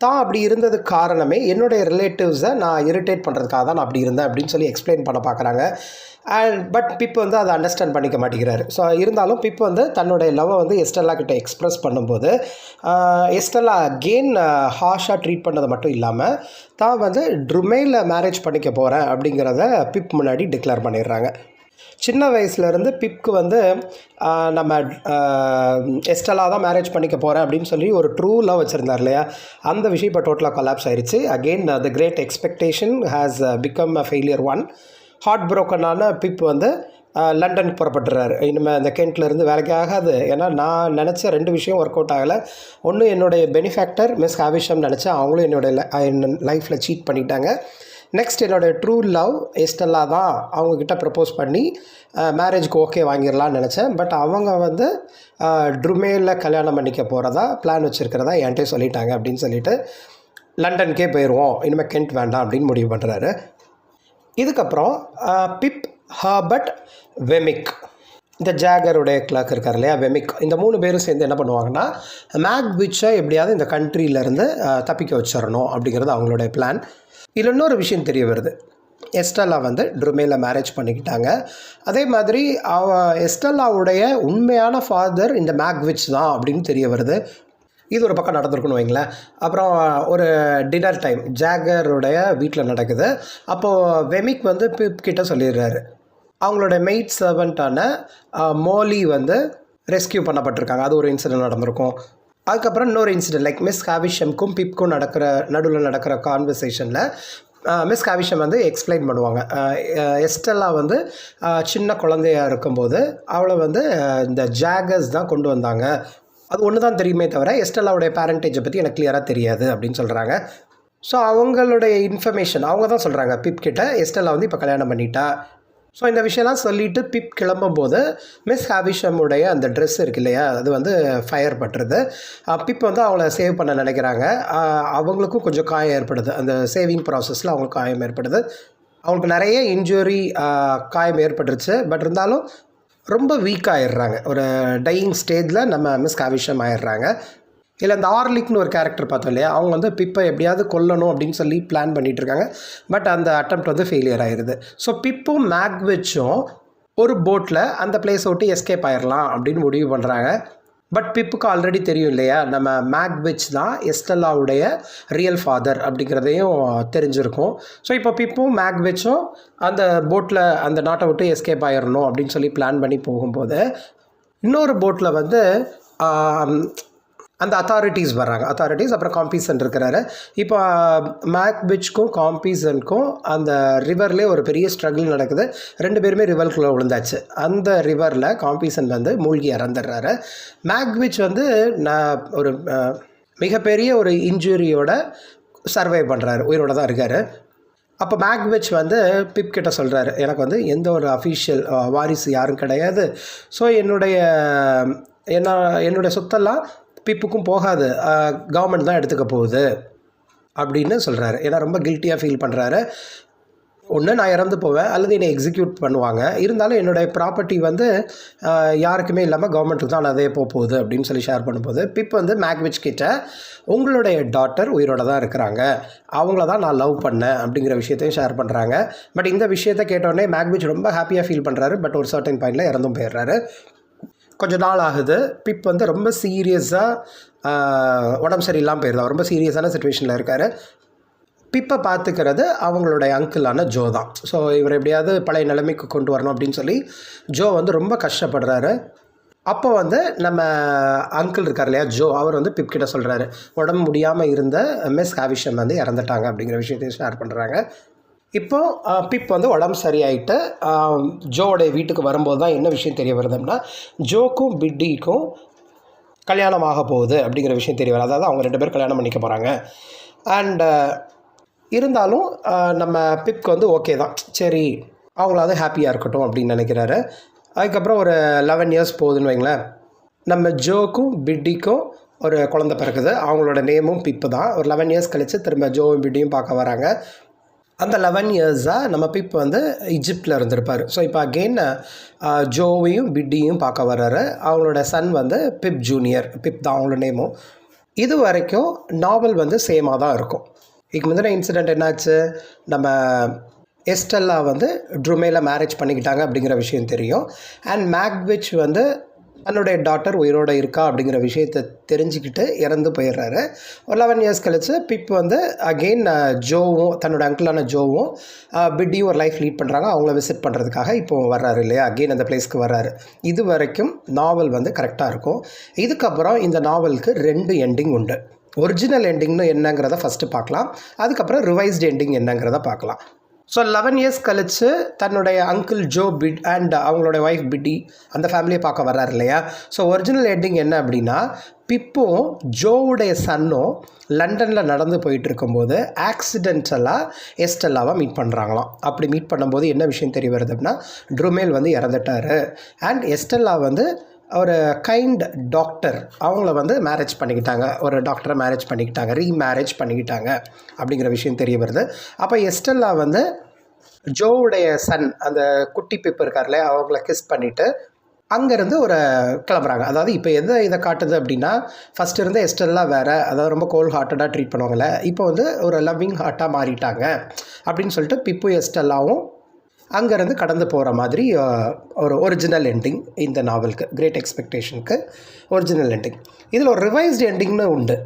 Speaker 1: தான் அப்படி இருந்ததுக்கு காரணமே என்னுடைய ரிலேட்டிவ்ஸை நான் இரிட்டேட் பண்ணுறதுக்காக தான் நான் அப்படி இருந்தேன் அப்படின்னு சொல்லி எக்ஸ்பிளைன் பண்ண பார்க்குறாங்க. பட் பிப் வந்து அதை அண்டர்ஸ்டாண்ட் பண்ணிக்க மாட்டேங்கிறாரு. ஸோ இருந்தாலும் பிப் வந்து தன்னுடைய லவ்வை வந்து எஸ்டெல்லா கிட்ட எக்ஸ்ப்ரெஸ் பண்ணும்போது எஸ்டெல்லா அகெயின் ஹார்ஷாக ட்ரீட் பண்ணது மட்டும் இல்லாமல் தான் வந்து ட்ருமேல மேரேஜ் பண்ணிக்க போகிறேன் அப்படிங்கிறத பிப் முன்னாடி டிக்ளேர் பண்ணிடுறாங்க. சின்ன வயசுலேருந்து பிப்க்கு வந்து நம்ம எஸ்டெல்லா தான் மேரேஜ் பண்ணிக்க போகிறேன் அப்படின்னு சொல்லி ஒரு ட்ரூ லவ் வச்சுருந்தார் இல்லையா, அந்த விஷயம் இப்போ டோட்டலாக கொலாப்ஸ் ஆயிடுச்சு. Again the great expectation has become a failure one. Heart ப்ரோக்கனான பிப் வந்து லண்டனுக்கு புறப்பட்டுறாரு. இனிமேல் அந்த கென்ட்லேருந்து வேலைக்கு ஆகாது. ஏன்னா நான் நினச்ச 2 விஷயம் ஒர்க் அவுட் ஆகலை. ஒன்று என்னுடைய பெனிஃபேக்டர் மிஸ் ஹாவிஷம் நினச்சேன், அவங்களும் என்னோடய லைஃப்பில் சீட் பண்ணிட்டாங்க. நெக்ஸ்ட் என்னோடய ட்ரூ லவ் எஸ்டெல்லா தான் அவங்கக்கிட்ட ப்ரப்போஸ் பண்ணி மேரேஜ்க்கு ஓகே வாங்கிடலான்னு நினச்சேன். பட் அவங்க வந்து ட்ருமேலில் கல்யாணம் பண்ணிக்க போகிறதா பிளான் வச்சுருக்கிறதா என்கிட்ட சொல்லிட்டாங்க அப்படின்னு சொல்லிட்டு லண்டனுக்கே போயிடுவோம், இனிமேல் கென்ட் வேண்டாம் அப்படின்னு முடிவு பண்ணுறாரு. இதுக்கப்புறம் பிப், ஹர்பர்ட், வெமிக், இந்த ஜாகருடைய கிளாக் இருக்கார் இல்லையா, வெமிக், இந்த 3 பேரும் சேர்ந்து என்ன பண்ணுவாங்கன்னா மேக்விட்சை எப்படியாவது இந்த கண்ட்ரியிலேருந்து தப்பிக்க வச்சிடணும் அப்படிங்கிறது அவங்களுடைய பிளான். இதில் இன்னொரு விஷயம் தெரிய வருது. எஸ்டெல்லா வந்து ட்ருமேல மேரேஜ் பண்ணிக்கிட்டாங்க. அதே மாதிரி எஸ்டெல்லாவுடைய உண்மையான ஃபாதர் இந்த மேக்விட்ச் தான் அப்படின்னு தெரிய வருது. இது ஒரு பக்கம் நடந்திருக்குன்னு வைங்களேன். அப்புறம் ஒரு டின்னர் டைம் ஜாகருடைய வீட்டில் நடக்குது. அப்போது வெமிக் வந்து பிப் கிட்ட சொல்லிடுறாரு, அவங்களோட மெய்ட் சர்வெண்ட்டான மோலி வந்து ரெஸ்கியூ பண்ணப்பட்டிருக்காங்க. அது ஒரு இன்சிடென்ட் நடந்திருக்கும். அதுக்கப்புறம் இன்னொரு இன்சிடென்ட் லைக் மிஸ் ஹாவிஷம்க்கும் பிப்க்கும் நடுவில் நடக்கிற கான்வர்சேஷனில் மிஸ் ஹாவிஷம் வந்து எக்ஸ்பிளைன் பண்ணுவாங்க. எஸ்டெல்லா வந்து சின்ன குழந்தையாக இருக்கும்போது அவளை வந்து இந்த ஜாகர்ஸ் தான் கொண்டு வந்தாங்க, அது ஒன்று தான் தெரியுமே தவிர எஸ்டெல்லாவுடைய பேரண்டேஜை பற்றி எனக்கு கிளியராக தெரியாது அப்படின்னு சொல்கிறாங்க. ஸோ அவங்களுடைய இன்ஃபர்மேஷன் அவங்க தான் சொல்கிறாங்க பிப் கிட்ட, எஸ்டெல்லா வந்து இப்போ கல்யாணம் பண்ணிட்டா. ஸோ இந்த விஷயம்லாம் சொல்லிவிட்டு பிப் கிளம்பும்போது மிஸ் ஹாவிஷமுடைய அந்த ட்ரெஸ் இருக்கு இல்லையா, அது வந்து ஃபயர் பட்டுருது. பிப் வந்து அவங்கள சேவ் பண்ண நினைக்கிறாங்க. அவங்களுக்கும் கொஞ்சம் காயம் ஏற்படுது. அந்த சேவிங் ப்ராசஸில் அவங்களுக்கு காயம் ஏற்படுது. அவங்களுக்கு நிறைய இன்ஜுரி காயம் ஏற்பட்டுருச்சு. பட் இருந்தாலும் ரொம்ப வீக் ஆகிடுறாங்க. ஒரு டையிங் ஸ்டேஜில் நம்ம மிஸ் ஹாவிஷம் ஆகிடுறாங்க. இல்லை இந்த ஆர்லிக்னு ஒரு கேரக்டர் பார்த்தோம் இல்லையா, அவங்க வந்து பிப்பை எப்படியாவது கொல்லணும் அப்படின்னு சொல்லி பிளான் பண்ணிகிட்ருக்காங்க. பட் அந்த அட்டெம்ப்ட் வந்து ஃபெயிலியர் ஆகிடுது. ஸோ பிப்பும் மேக்விட்சும் ஒரு போட்டில் அந்த பிளேஸை விட்டு எஸ்கேப் ஆகிடலாம் அப்படின்னு முடிவு பண்ணுறாங்க. பட் பிப்புக்கு ஆல்ரெடி தெரியும் இல்லையா, நம்ம மேக்விட்ச் தான் எஸ்டெல்லாவுடைய ரியல் ஃபாதர் அப்படிங்கிறதையும் தெரிஞ்சிருக்கும். ஸோ இப்போ பிப்பும் மேக்விட்சும் அந்த போட்டில் அந்த நாட்டை விட்டு எஸ்கேப் ஆகிடணும் அப்படின்னு சொல்லி பிளான் பண்ணி போகும்போது இன்னொரு போட்டில் வந்து அந்த அத்தாரிட்டிஸ் வர்றாங்க. அப்புறம் காம்பீசன் இருக்கிறாரு. இப்போ மேக்விட்ச்க்கும் காம்பீசனுக்கும் அந்த ரிவர்லேயே ஒரு பெரிய ஸ்ட்ரகிள் நடக்குது. 2 பேருமே ரிவருக்குள்ளே விழுந்தாச்சு. அந்த ரிவரில் காம்பீசன் வந்து மூழ்கி இறந்துடுறாரு. மேக்விட்ச் வந்து ஒரு மிகப்பெரிய ஒரு இன்ஜுரியோட சர்வை பண்ணுறாரு, உயிரோட தான் இருக்கார். அப்போ மேக்விட்ச் வந்து பிப் கிட்ட சொல்கிறாரு, எனக்கு வந்து எந்த ஒரு அஃபீஷியல் வாரிசு யாரும் கிடையாது. ஸோ என்னுடைய சொத்தெல்லாம் பிப்புக்கும் போகாது, கவர்மெண்ட் தான் எடுத்துக்க போகுது அப்படின்னு சொல்கிறாரு. ஏன்னா ரொம்ப கில்ட்டியாக ஃபீல் பண்ணுறாரு. ஒன்று நான் இறந்து போவேன் அல்லது என்னை எக்ஸிக்யூட் பண்ணுவாங்க, இருந்தாலும் என்னுடைய ப்ராப்பர்ட்டி வந்து யாருக்குமே இல்லாமல் கவர்மெண்ட்டுக்கு தான் அதே போகுது அப்படின்னு சொல்லி ஷேர் பண்ணும்போது பிப் வந்து மேக்விட்ச் கிட்ட உங்களுடைய டாட்டர் உயிரோட தான் இருக்கிறாங்க, அவங்கள தான் நான் லவ் பண்ணேன் அப்படிங்கிற விஷயத்தையும் ஷேர் பண்ணுறாங்க. பட் இந்த விஷயத்தை கேட்டோடனே மேக்விட்ச் ரொம்ப ஹாப்பியாக ஃபீல் பண்ணுறாரு. பட் ஒரு சர்டன் பாயிண்டில் இறந்தும் போயிடுறாரு. கொஞ்சம் நாள் ஆகுது. பிப் வந்து ரொம்ப சீரியஸாக உடம்பு சரியில்லாமல் போயிடுறாரு. ரொம்ப சீரியஸான சுச்சுவேஷனில் இருக்கார். பிப்பை பார்த்துக்கிறது அவங்களுடைய அங்கிளான ஜோ தான். ஸோ இவர் எப்படியாவது பழைய நிலைமைக்கு கொண்டு வரணும் அப்படின்னு சொல்லி ஜோ வந்து ரொம்ப கஷ்டப்படுறாரு. அப்போ வந்து நம்ம அங்கிள் இருக்கார் இல்லையா ஜோ, அவர் வந்து பிப் கிட்ட சொல்கிறாரு, உடம்பு முடியாமல் இருந்த மிஸ் ஹாவிஷம் வந்து இறந்துட்டாங்க அப்படிங்கிற விஷயத்தையும் ஷேர் பண்ணுறாங்க. இப்போது பிப் வந்து உடம்பு சரியாயிட்டு ஜோவோடைய வீட்டுக்கு வரும்போது தான் என்ன விஷயம் தெரிய வருதுன்னா, ஜோக்கும் பிட்டிக்கும் கல்யாணம் ஆக போகுது அப்படிங்கிற விஷயம் தெரிய வருது. அதாவது அவங்க 2 பேர் கல்யாணம் பண்ணிக்க போகிறாங்க. அண்ட் இருந்தாலும் நம்ம பிப்க்கு வந்து ஓகே தான், சரி அவங்களாவது ஹாப்பியாக இருக்கட்டும் அப்படின்னு நினைக்கிறாரு. அதுக்கப்புறம் ஒரு 11 இயர்ஸ் போகுதுன்னு வைங்களேன். நம்ம ஜோக்கும் பிட்டிக்கும் ஒரு குழந்தை பிறக்குது. அவங்களோட நேமும் பிப்பு தான். ஒரு 11 இயர்ஸ் கழித்து திரும்ப ஜோவும் பிட்டியும் பார்க்க வராங்க. அந்த 11 இயர்ஸாக நம்ம பிப் வந்து இஜிப்டில் இருந்திருப்பார். ஸோ இப்போ அகெயின் ஜோவையும் பிட்டியும் பார்க்க வர்றாரு. அவங்களோட சன் வந்து பிப் ஜூனியர், பிப் தான் அவங்களோட நேமும். இது வரைக்கும் நாவல் வந்து சேமாக தான் இருக்கும். இதுக்கு முந்தின இன்சிடெண்ட் என்னாச்சு, நம்ம எஸ்டெல்லா வந்து ட்ருமேல மேரேஜ் பண்ணிக்கிட்டாங்க அப்படிங்கிற விஷயம் தெரியும். அண்ட் மேக்விட்ச் வந்து தன்னுடைய டாட்டர் உயிரோடு இருக்கா அப்படிங்கிற விஷயத்தை தெரிஞ்சுக்கிட்டு இறந்து போயிடுறாரு. ஒரு 11 இயர்ஸ் கழித்து பிப் வந்து அகெயின் ஜோவும் தன்னோட அங்கிளான ஜோவும் பிட்டியும் ஒரு லைஃப் லீட் பண்ணுறாங்க. அவங்கள விசிட் பண்ணுறதுக்காக இப்போது வர்றாரு இல்லையா, அகெயின் அந்த பிளேஸ்க்கு வர்றாரு. இது வரைக்கும் நாவல் வந்து கரெக்டாக இருக்கும். இதுக்கப்புறம் இந்த நாவலுக்கு 2 எண்டிங் உண்டு. ஒரிஜினல் எண்டிங்னு என்னங்கிறத ஃபஸ்ட்டு பார்க்கலாம், அதுக்கப்புறம் ரிவைஸ்டு எண்டிங் என்னங்கிறத பார்க்கலாம். ஸோ 11 இயர்ஸ் கழித்து தன்னுடைய அங்கிள் ஜோ அண்ட் அவங்களோட ஒய்ஃப் பிட்டி அந்த ஃபேமிலியை பார்க்க வர்றாரு இல்லையா. ஸோ ஒரிஜினல் எண்டிங் என்ன அப்படின்னா, பிப்பும் ஜோவுடைய சன்னும் லண்டனில் நடந்து போயிட்டு இருக்கும்போது ஆக்சிடென்டலாக எஸ்டெல்லாவை மீட் பண்ணுறாங்களாம். அப்படி மீட் பண்ணும்போது என்ன விஷயம் தெரிய வருது அப்படின்னா, ட்ரூமேல் வந்து இறந்துட்டார் அண்ட் எஸ்டெல்லா வந்து ஒரு கைண்ட் டாக்டர் அவங்கள மேரேஜ் பண்ணிக்கிட்டாங்க, ஒரு டாக்டரை மேரேஜ் பண்ணிக்கிட்டாங்க, ரீமேரேஜ் பண்ணிக்கிட்டாங்க அப்படிங்கிற விஷயம் தெரிய வருது. அப்போ எஸ்டெல்லா வந்து ஜோவுடைய சன் அந்த குட்டி பிப்பு இருக்கார்ல அவங்கள கிஸ் பண்ணிவிட்டு அங்கேருந்து ஒரு கிளம்புறாங்க. அதாவது இப்போ இதை காட்டுது அப்படின்னா, ஃபஸ்ட் இருந்த எஸ்டெல்லா வேறு, அதாவது ரொம்ப கோல்ட் ஹார்ட்டடாக ட்ரீட் பண்ணுவாங்கள்ல, இப்போ வந்து ஒரு லவ்விங் ஹார்ட்டாக மாறிட்டாங்க அப்படின்னு சொல்லிட்டு பிப்பு எஸ்டெல்லாவும் அங்கேருந்து கடந்து போகிற மாதிரி ஒரு ஒரிஜினல் எண்டிங் இந்த நாவலுக்கு. கிரேட் எக்ஸ்பெக்டேஷனுக்கு ஒரிஜினல் எண்டிங். இதில் ஒரு ரிவைஸ்டு எண்டிங்னு உண்டு.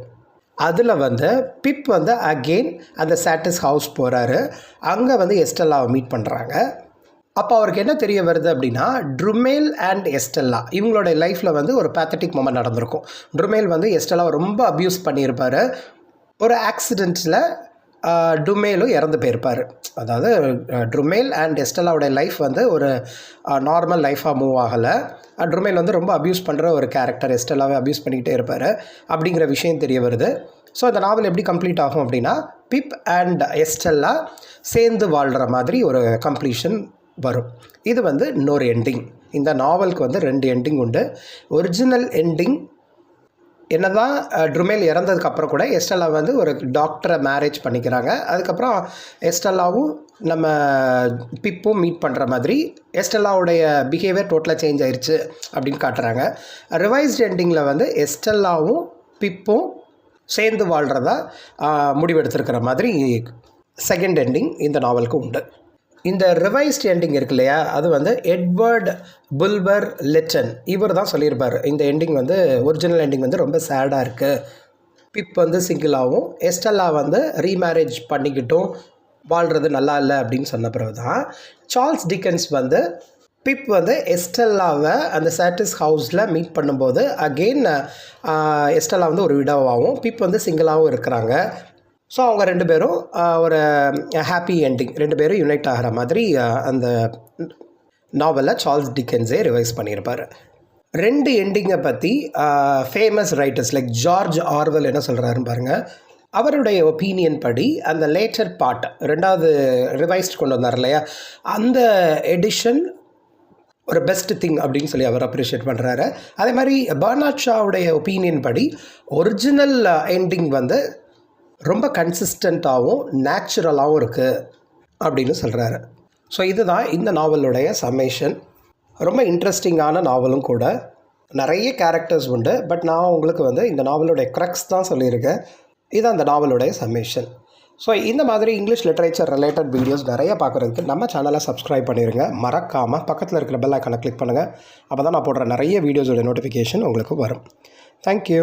Speaker 1: அதில் வந்து பிப் வந்து அகெயின் அந்த சாட்டிஸ் ஹவுஸ் போகிறாரு. அங்கே வந்து எஸ்டெல்லாவை மீட் பண்ணுறாங்க. அப்போ அவருக்கு என்ன தெரிய வருது அப்படின்னா, ட்ரூமேல் அண்ட் எஸ்டெல்லா இவங்களோட லைஃப்பில் வந்து ஒரு பேத்தட்டிக் மொமெண்ட் நடந்திருக்கும். ட்ரூமேல் வந்து எஸ்டெல்லாவை ரொம்ப அப்யூஸ் பண்ணியிருப்பார். ஒரு ஆக்சிடெண்ட்டில் ட்ரூமேலும் இறந்து போயிருப்பார். அதாவது ட்ரூமேல் அண்ட் எஸ்டெல்லாவுடைய லைஃப் வந்து ஒரு நார்மல் லைஃபாக மூவ் ஆகலை. ட்ரூமேல் வந்து ரொம்ப அப்யூஸ் பண்ணுற ஒரு கேரக்டர், எஸ்டெல்லாவே அப்யூஸ் பண்ணிக்கிட்டே இருப்பார் அப்படிங்கிற விஷயம் தெரிய வருது. ஸோ இந்த நாவல் எப்படி கம்ப்ளீட் ஆகும் அப்படின்னா, பிப் அண்ட் எஸ்டெல்லா சேர்ந்து வாழ்கிற மாதிரி ஒரு கம்ப்ளீஷன் வரும். இது வந்து இன்னொரு எண்டிங். இந்த நாவலுக்கு வந்து 2 எண்டிங் உண்டு. ஒரிஜினல் எண்டிங் என்னதான் ட்ரூமேல் இறந்ததுக்கப்புறம் கூட எஸ்டெல்லா வந்து ஒரு டாக்டரை மேரேஜ் பண்ணிக்கிறாங்க. அதுக்கப்புறம் எஸ்டெல்லாவும் நம்ம பிப்பும் மீட் பண்ணுற மாதிரி எஸ்டெல்லாவுடைய பிஹேவியர் டோட்டலாக சேஞ்ச் ஆயிடுச்சு அப்படின்னு காட்டுறாங்க. ரிவைஸ்டு எண்டிங்கில் வந்து எஸ்டெல்லாவும் பிப்பும் சேர்ந்து வாழ்கிறதா முடிவெடுத்திருக்கிற மாதிரி செகண்ட் எண்டிங் இந்த நாவலுக்கு உண்டு. இந்த ரிவைஸ்ட் எண்டிங் இருக்கு இல்லையா, அது வந்து எட்வர்ட் புல்வர் லிட்டன் இவர் தான் சொல்லியிருப்பார். இந்த எண்டிங் வந்து ஒரிஜினல் எண்டிங் வந்து ரொம்ப சேடாக இருக்குது, பிப் வந்து சிங்கிளாகவும் எஸ்டெல்லா வந்து ரீமேரேஜ் பண்ணிக்கிட்டும் வாழ்கிறது நல்லா இல்லை அப்படின்னு சொன்ன பிறகு தான் சார்ல்ஸ் டிக்கன்ஸ் வந்து பிப் வந்து எஸ்டெல்லாவை அந்த சாட்டிஸ் ஹவுஸில் மீட் பண்ணும்போது அகெயின் எஸ்டெல்லா வந்து ஒரு விடோவாகவும் பிப் வந்து சிங்கிளாகவும் இருக்கிறாங்க. ஸோ அவங்க 2 பேரும் ஒரு ஹாப்பி எண்டிங், 2 பேரும் யுனைட் ஆகிற மாதிரி அந்த நாவலில் சார்ல்ஸ் டிக்கன்ஸே ரிவைஸ் பண்ணியிருப்பார். 2 எண்டிங்கை பற்றி famous writers like George Orwell என்ன சொல்கிறாருன்னு பாருங்கள். அவருடைய ஒப்பீனியன் படி அந்த லேட்டர் பார்ட் 2வது ரிவைஸ்ட் கொண்டு வந்தார் இல்லையா, அந்த எடிஷன் ஒரு பெஸ்ட் திங் அப்படின்னு சொல்லி அவர் அப்ரிஷியேட் பண்ணுறாரு. அதே மாதிரி பெர்னார்ட் ஷாவுடைய ஒப்பீனியன் படி ஒரிஜினல் எண்டிங் வந்து ரொம்ப கன்சிஸ்டண்ட்டாகவும் நேச்சுரலாகவும் இருக்குது அப்படின்னு சொல்கிறாரு. ஸோ இதுதான் இந்த நாவலுடைய சம்மேஷன். ரொம்ப இன்ட்ரெஸ்டிங்கான நாவலும் கூட. நிறைய கேரக்டர்ஸ் உண்டு, பட் நான் உங்களுக்கு வந்து இந்த நாவலுடைய க்ரக்ஸ் தான் சொல்லியிருக்கேன். இது அந்த நாவலுடைய சம்மேஷன். ஸோ இந்த மாதிரி இங்கிலீஷ் லிட்ரேச்சர் ரிலேட்டட் வீடியோஸ் நிறைய பார்க்குறதுக்கு நம்ம சேனலை சப்ஸ்கிரைப் பண்ணிடுங்க. மறக்காமல் பக்கத்தில் இருக்கிற பெல் ஐக்கானை கிளிக் பண்ணுங்கள். அப்போ தான் நான் போடுற நிறைய வீடியோஸோட நோட்டிஃபிகேஷன் உங்களுக்கு வரும். தேங்க்யூ.